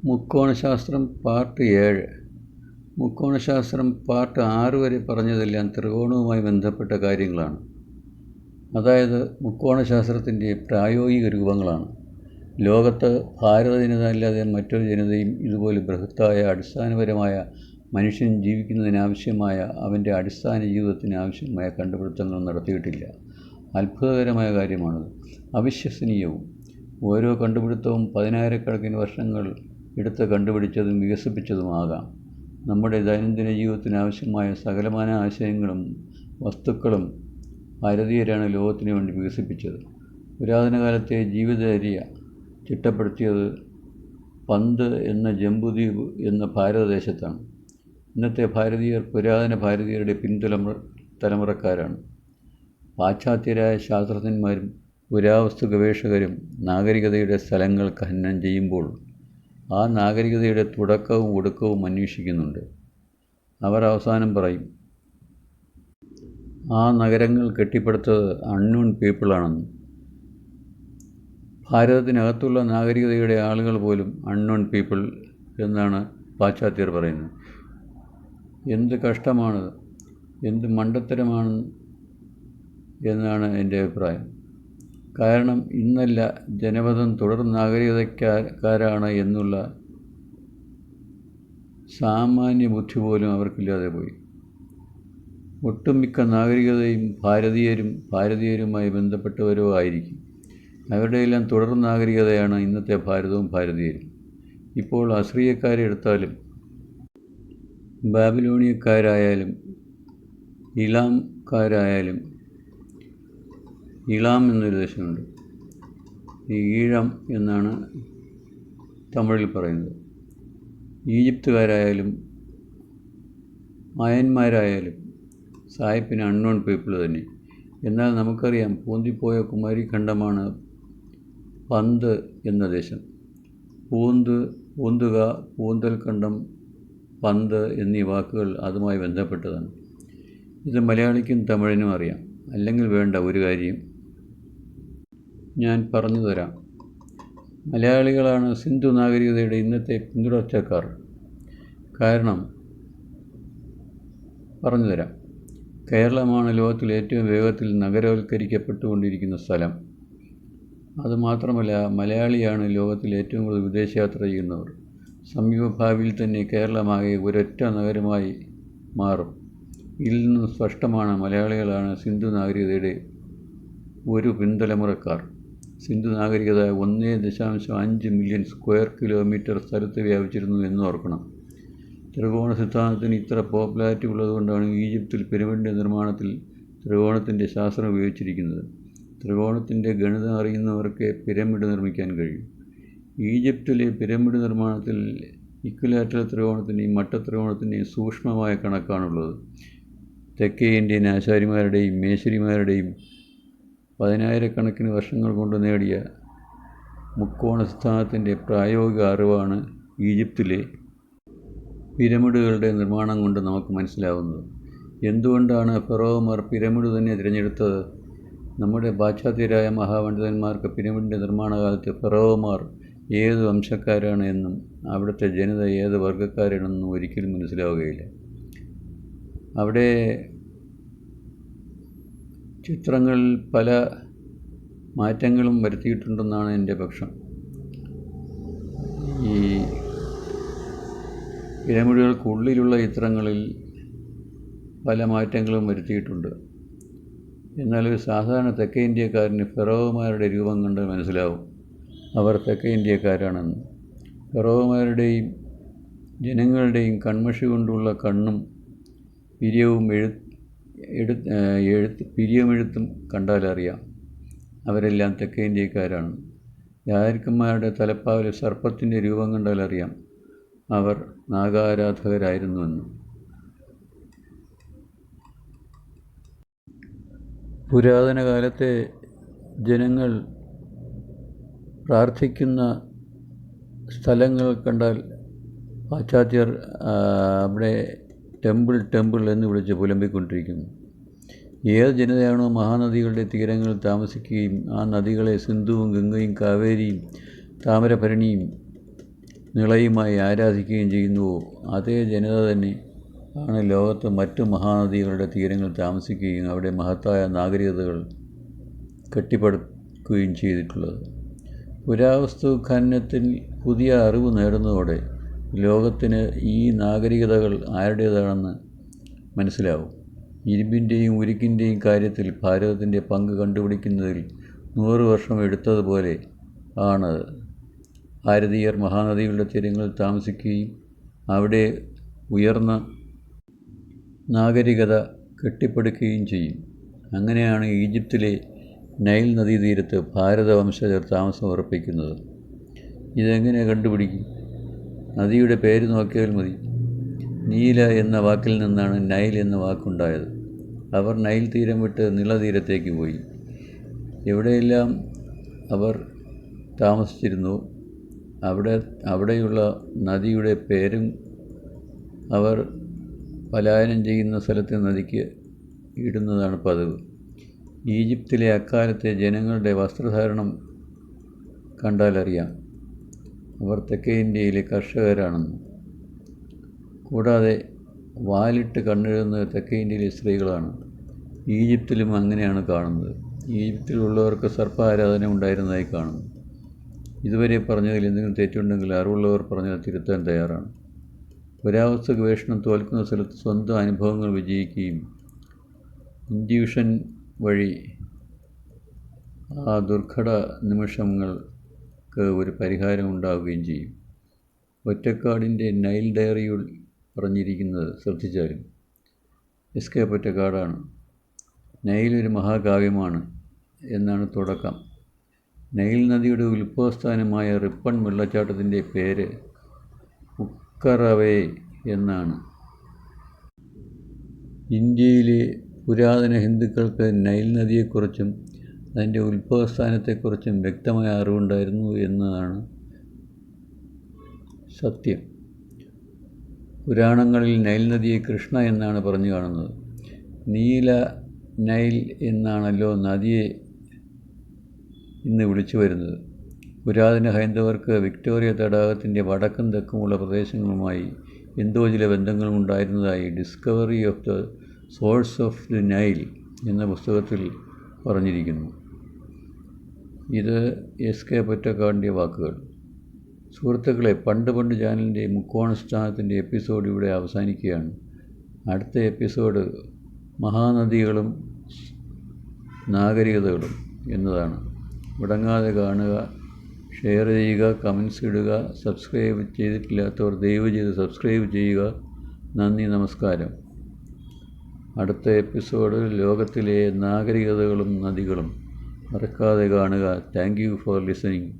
മുക്കോണശാസ്ത്രം part 7. മുക്കോണശാസ്ത്രം part 6 വരെ പറഞ്ഞതെല്ലാം ത്രികോണവുമായി ബന്ധപ്പെട്ട കാര്യങ്ങളാണ്. അതായത് മുക്കോണശാസ്ത്രത്തിൻ്റെ പ്രായോഗിക രൂപങ്ങളാണ്. ലോകത്ത് ഭാരത ജനത അല്ലാതെ മറ്റൊരു ജനതയും ഇതുപോലെ ബൃഹത്തായ അടിസ്ഥാനപരമായ മനുഷ്യൻ ജീവിക്കുന്നതിനാവശ്യമായ അവൻ്റെ അടിസ്ഥാന ജീവിതത്തിന് ആവശ്യമായ കണ്ടുപിടുത്തങ്ങൾ നടത്തിയിട്ടില്ല. അത്ഭുതകരമായ കാര്യമാണത്, അവിശ്വസനീയവും. ഓരോ കണ്ടുപിടുത്തവും പതിനായിരക്കണക്കിന് വർഷങ്ങൾ എടുത്ത് കണ്ടുപിടിച്ചതും വികസിപ്പിച്ചതുമാകാം. നമ്മുടെ ദൈനംദിന ജീവിതത്തിന് ആവശ്യമായ സകലമാന ആശയങ്ങളും വസ്തുക്കളും ഭാരതീയരാണ് ലോകത്തിന് വേണ്ടി വികസിപ്പിച്ചത്. പുരാതന കാലത്തെ ജീവിതചര്യ ചിട്ടപ്പെടുത്തിയത് പന്ത് എന്ന ജംബുദ്വീപ് എന്ന ഭാരതദേശത്താണ്. ഇന്നത്തെ ഭാരതീയർ പുരാതന ഭാരതീയരുടെ തലമുറക്കാരാണ്. പാശ്ചാത്യരായ ശാസ്ത്രജ്ഞന്മാരും പുരാവസ്തു ഗവേഷകരും നാഗരികതയുടെ സ്ഥലങ്ങൾ ഖനനം ചെയ്യുമ്പോൾ ആ നാഗരികതയുടെ തുടക്കവും ഒടുക്കവും അന്വേഷിക്കുന്നുണ്ട്. അവർ അവസാനം പറയും, ആ നഗരങ്ങൾ കെട്ടിപ്പടുത്തത് അൺനോൺ പീപ്പിളാണെന്ന്. ഭാരതത്തിനകത്തുള്ള നാഗരികതയുടെ ആളുകൾ പോലും അൺനോൺ പീപ്പിൾ എന്നാണ് പാശ്ചാത്യർ പറയുന്നത്. എന്ത് കഷ്ടമാണത്, എന്ത് മണ്ടത്തരമാണ് എന്നാണ് എൻ്റെ അഭിപ്രായം. കാരണം ഇന്നല്ല ജനപദം തുടർ നാഗരികതക്കാരാണ് എന്നുള്ള സാമാന്യ ബുദ്ധി പോലും അവർക്കില്ലാതെ പോയി. ഒട്ടുമിക്ക നാഗരികതയും ഭാരതീയരുമായി ബന്ധപ്പെട്ടവരോ ആയിരിക്കും. അവരുടെയെല്ലാം തുടർ നാഗരികതയാണ് ഇന്നത്തെ ഭാരതവും ഭാരതീയരും. ഇപ്പോൾ അസിറിയക്കാരെ എടുത്താലും ബാബിലോണിയക്കാരായാലും ഇളാംകാരായാലും, ഇളാം എന്നൊരു ദേശമുണ്ട്, ഈഴം എന്നാണ് തമിഴിൽ പറയുന്നത്. ഈജിപ്തുകാരായാലും മയന്മാരായാലും സായിപ്പിന് അൺനോൺ പീപ്പിൾ തന്നെ. എന്നാൽ നമുക്കറിയാം, പൂന്തിപ്പോയ കുമാരിഖണ്ഡമാണ് പന്ത് എന്ന ദേശം. പൂന്തുക, പൂന്തൽഖണ്ഡം, പന്ത് എന്നീ വാക്കുകൾ അതുമായി ബന്ധപ്പെട്ടതാണ്. ഇത് മലയാളിക്കും തമിഴിനും അറിയാം. അല്ലെങ്കിൽ വേണ്ട, ഒരു കാര്യം ഞാൻ പറഞ്ഞു തരാം. മലയാളികളാണ് സിന്ധു നാഗരികതയുടെ ഇന്നത്തെ പിന്തുടർച്ചക്കാർ. കാരണം പറഞ്ഞു തരാം. കേരളമാണ് ലോകത്തിൽ ഏറ്റവും വേഗത്തിൽ നഗരവൽക്കരിക്കപ്പെട്ടുകൊണ്ടിരിക്കുന്ന സ്ഥലം. അതുമാത്രമല്ല, മലയാളിയാണ് ലോകത്തിൽ ഏറ്റവും കൂടുതൽ വിദേശയാത്ര ചെയ്യുന്നവർ. സമീപഭാവിയിൽ തന്നെ കേരളമാകെ ഒരൊറ്റ നഗരമായി മാറും. ഇതിൽ നിന്നും സ്പഷ്ടമാണ് മലയാളികളാണ് സിന്ധു നാഗരികതയുടെ ഒരു പിൻതലമുറക്കാർ. സിന്ധു നാഗരികത 1.5 മില്യൺ സ്ക്വയർ കിലോമീറ്റർ സ്ഥലത്ത് വ്യാപിച്ചിരുന്നു എന്ന് ഓർക്കണം. ത്രികോണ സിദ്ധാന്തത്തിന് ഇത്ര പോപ്പുലാരിറ്റി ഉള്ളതുകൊണ്ടാണ് ഈജിപ്തിൽ പിരമിഡിൻ്റെ നിർമ്മാണത്തിൽ ത്രികോണത്തിൻ്റെ ശാസ്ത്രം ഉപയോഗിച്ചിരിക്കുന്നത്. ത്രികോണത്തിൻ്റെ ഗണിതം അറിയുന്നവർക്ക് പിരമിഡ് നിർമ്മിക്കാൻ കഴിയും. ഈജിപ്തിലെ പിരമിഡ് നിർമ്മാണത്തിൽ ഇക്വിലാറ്ററൽ ത്രികോണത്തിൻ്റെയും മട്ടത്രികോണത്തിൻ്റെയും സൂക്ഷ്മമായ കണക്കാണുള്ളത്. തെക്കേ ഇന്ത്യൻ ആശാരിമാരുടെയും മേശരിമാരുടെയും പതിനായിരക്കണക്കിന് വർഷങ്ങൾ കൊണ്ട് നേടിയ മുക്കോണ സിദ്ധാന്തത്തിൻ്റെ പ്രായോഗിക അറിവാണ് ഈജിപ്തിലെ പിരമിഡുകളുടെ നിർമ്മാണം കൊണ്ട് നമുക്ക് മനസ്സിലാവുന്നത്. എന്തുകൊണ്ടാണ് ഫറോവമാർ പിരമിഡ് തന്നെ തിരഞ്ഞെടുത്തത്? നമ്മുടെ പാശ്ചാത്യരായ മഹാപണ്ഡിതന്മാർക്ക് പിരമിഡിൻ്റെ നിർമ്മാണകാലത്ത് ഫറോവമാർ ഏത് വംശക്കാരാണ് എന്നും അവിടുത്തെ ജനത ഏത് വർഗ്ഗക്കാരാണെന്നും ഒരിക്കലും മനസ്സിലാവുകയില്ല. അവിടെ ചിത്രങ്ങളിൽ പല മാറ്റങ്ങളും വരുത്തിയിട്ടുണ്ടെന്നാണ് എൻ്റെ പക്ഷം. ഈ പിരമിഡുകൾക്കുള്ളിലുള്ള ചിത്രങ്ങളിൽ പല മാറ്റങ്ങളും വരുത്തിയിട്ടുണ്ട്. എന്നാൽ ഒരു സാധാരണ തെക്കേ ഇന്ത്യക്കാരന് ഫറോവമാരുടെ രൂപം കണ്ട് മനസ്സിലാവും അവർ തെക്കേ ഇന്ത്യക്കാരാണെന്ന്. ഫറോവമാരുടെയും ജനങ്ങളുടെയും കൺമഷി കൊണ്ടുള്ള കണ്ണും പിരിയമെഴുത്തും കണ്ടാലറിയാം അവരെല്ലാം തെക്കേ ഇന്ത്യക്കാരാണ്. രാജാക്കന്മാരുടെ തലപ്പാവിൽ സർപ്പത്തിൻ്റെ രൂപം കണ്ടാലറിയാം അവർ നാഗാരാധകരായിരുന്നുവെന്ന്. പുരാതന കാലത്തെ ജനങ്ങൾ പ്രാർത്ഥിക്കുന്ന സ്ഥലങ്ങൾ കണ്ടാൽ പാശ്ചാത്യർ അവിടെ ടെമ്പിൾ എന്ന് വിളിച്ച് പുലമ്പിക്കൊണ്ടിരിക്കുന്നു. ഏത് ജനതയാണോ മഹാനദികളുടെ തീരങ്ങളിൽ താമസിക്കുകയും ആ നദികളെ സിന്ധുവും ഗംഗയും കാവേരിയും താമരഭരണിയും നിളയുമായി ആരാധിക്കുകയും ചെയ്യുന്നുവോ അതേ ജനത തന്നെ ആണ് ലോകത്ത് മറ്റു മഹാനദികളുടെ തീരങ്ങളിൽ താമസിക്കുകയും അവിടെ മഹത്തായ നാഗരികതകൾ കെട്ടിപ്പടുക്കുകയും ചെയ്തിട്ടുള്ളത്. പുരാവസ്തു ഖനനത്തിൽ പുതിയ അറിവ് നേടുന്നതോടെ ലോകത്തിന് ഈ നാഗരികതകൾ ആരുടേതാണെന്ന് മനസ്സിലാവും. ഇരുമ്പിൻ്റെയും ഉരുക്കിൻ്റെയും കാര്യത്തിൽ ഭാരതത്തിൻ്റെ പങ്ക് കണ്ടുപിടിക്കുന്നതിൽ 100 വർഷം എടുത്തതുപോലെ ആണ് ഭാരതീയർ മഹാനദികളുടെ തീരങ്ങളിൽ താമസിക്കുകയും അവിടെ ഉയർന്ന നാഗരികത കെട്ടിപ്പടുക്കുകയും ചെയ്യും. അങ്ങനെയാണ് ഈജിപ്തിലെ നൈൽ നദീതീരത്ത് ഭാരതവംശജർ താമസം ഉറപ്പിക്കുന്നത്. ഇതെങ്ങനെ കണ്ടുപിടിക്കും? നദിയുടെ പേര് നോക്കിയാൽ മതി. നീല എന്ന വാക്കിൽ നിന്നാണ് നൈൽ എന്ന വാക്കുണ്ടായത്. അവർ നൈൽ തീരം വിട്ട് നിളതീരത്തേക്ക് പോയി. എവിടെയെല്ലാം അവർ താമസിച്ചിരുന്നു അവിടെയുള്ള നദിയുടെ പേരും അവർ പലായനം ചെയ്യുന്ന സ്ഥലത്തെ നദിക്ക് ഇടുന്നതാണ് പതിവ്. ഈജിപ്തിലെ അക്കാലത്തെ ജനങ്ങളുടെ വസ്ത്രധാരണം കണ്ടാലറിയാം അവർ തെക്കേ ഇന്ത്യയിലെ കർഷകരാണെന്ന്. കൂടാതെ വാലിട്ട് കണ്ണെഴുതുന്നത് തെക്കേ ഇന്ത്യയിലെ സ്ത്രീകളാണ്. ഈജിപ്തിലും അങ്ങനെയാണ് കാണുന്നത്. ഈജിപ്തിലുള്ളവർക്ക് സർപ്പാരാധന ഉണ്ടായിരുന്നതായി കാണുന്നു. ഇതുവരെ പറഞ്ഞതിൽ എന്തെങ്കിലും തെറ്റുണ്ടെങ്കിൽ അറിവുള്ളവർ പറഞ്ഞാൽ തിരുത്താൻ തയ്യാറാണ്. പുരാവസ്തു ഗവേഷണം തോൽക്കുന്ന സ്ഥലത്ത് സ്വന്തം അനുഭവങ്ങൾ വിജയിക്കുകയും ഇൻഡ്യൂഷൻ വഴി ആ ദുർഘട നിമിഷങ്ങൾക്ക് ഒരു പരിഹാരം ഉണ്ടാവുകയും ചെയ്യും. ഒറ്റക്കാടിൻ്റെ നൈൽ ഡയറിയിൽ പറഞ്ഞിരിക്കുന്നത് ശ്രദ്ധിച്ചാലും എസ്.കെ. പൊറ്റക്കാടാണ്. നൈൽ ഒരു മഹാകാവ്യമാണ് എന്നാണ് തുടക്കം. നൈൽ നദിയുടെ ഉത്ഭവസ്ഥാനമായ റിപ്പൺ വെള്ളച്ചാട്ടത്തിൻ്റെ പേര് ഉക്കറവേ എന്നാണ്. ഇന്ത്യയിലെ പുരാതന ഹിന്ദുക്കൾക്ക് നൈൽ നദിയെക്കുറിച്ചും അതിൻ്റെ ഉത്ഭവസ്ഥാനത്തെക്കുറിച്ചും വ്യക്തമായ അറിവുണ്ടായിരുന്നു എന്നതാണ് സത്യം. പുരാണങ്ങളിൽ നൈൽ നദിയെ കൃഷ്ണ എന്നാണ് പറഞ്ഞു കാണുന്നത്. നീല നൈൽ എന്നാണല്ലോ നദിയെ ഇന്ന് വിളിച്ചു വരുന്നത്. പുരാതന ഹൈന്ദവർക്ക് വിക്ടോറിയ തടാകത്തിൻ്റെ വടക്കും തെക്കുമുള്ള പ്രദേശങ്ങളുമായി എന്തോ ചില ബന്ധങ്ങളും ഉണ്ടായിരുന്നതായി discovery of the source of the Nile എന്ന പുസ്തകത്തിൽ പറഞ്ഞിരിക്കുന്നു. ഇത് എസ്.കെ. പൊറ്റക്കാടിൻ്റെ വാക്കുകൾ. സുഹൃത്തുക്കളെ, പണ്ട് ചാനലിൻ്റെ മുക്കോണ സ്ഥാനത്തിൻ്റെ എപ്പിസോഡ് ഇവിടെ അവസാനിക്കുകയാണ്. അടുത്ത എപ്പിസോഡ് മഹാനദികളും നാഗരികതകളും എന്നതാണ്. മുടങ്ങാതെ കാണുക, ഷെയർ ചെയ്യുക, കമൻസ് ഇടുക. സബ്സ്ക്രൈബ് ചെയ്തിട്ടില്ലാത്തവർ ദയവ് ചെയ്ത് സബ്സ്ക്രൈബ് ചെയ്യുക. നന്ദി, നമസ്കാരം. അടുത്ത എപ്പിസോഡ് ലോകത്തിലെ നാഗരികതകളും നദികളും മറക്കാതെ കാണുക. Thank you for listening.